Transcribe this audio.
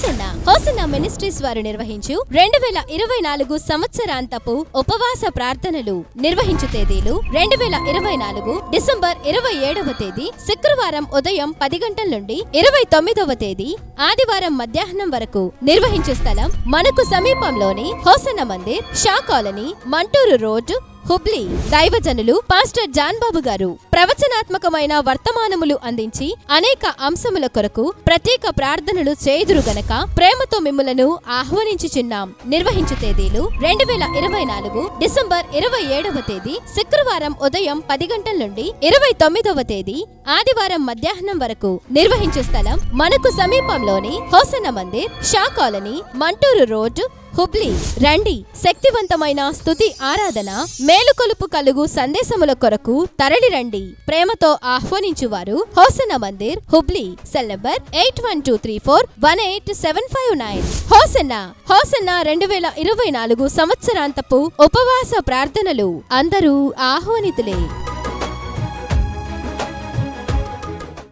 Hosanna ministries వారు నిర్వహించు 2024 సంవత్సరాంతపు ఉపవాస ప్రార్థనలు నిర్వహించు తేదీలు 2024 డిసెంబర్ 27వ తేదీ శుక్రవారం ఉదయం 10 గంటల నుండి 29వ తేదీ ఆదివారం మధ్యాహ్నం వరకు నిర్వహించు స్థలం మనకు సమీపంలోని hosanna Mandir, Shah colony, Mantur road, Hubli. దైవజనులు పాస్టర్ జాన్ బాబు గారు ప్రవచనాత్మకమైన వర్తమానములు అందించి అనేక అంశముల కొరకు ప్రత్యేక ప్రార్థనలు చేయుదురు గనక ప్రేమతో మిమ్ములను ఆహ్వానించుచున్నాం. నిర్వహించు తేదీలు 2024 డిసెంబర్ 27వ తేదీ శుక్రవారం ఉదయం 10 గంటల నుండి 29వ తేదీ ఆదివారం మధ్యాహ్నం వరకు నిర్వహించు స్థలం మనకు సమీపంలోని hosanna Mandir, Shah colony, Mantur road, Hubli. రండి, శక్తివంతమైన స్తుతి ఆరాధన, మేలుకొలుపు కలుగు సందేశముల కొరకు తరలి రండి. ప్రేమతో ఆహ్వానించువారు హోసన్నా మందిర్, హుబ్లీ. Cell number 8124187559. హోసన్నా 2024 సంవత్సరాంతపు ఉపవాస ప్రార్థనలు అందరూ ఆహ్వానితులే.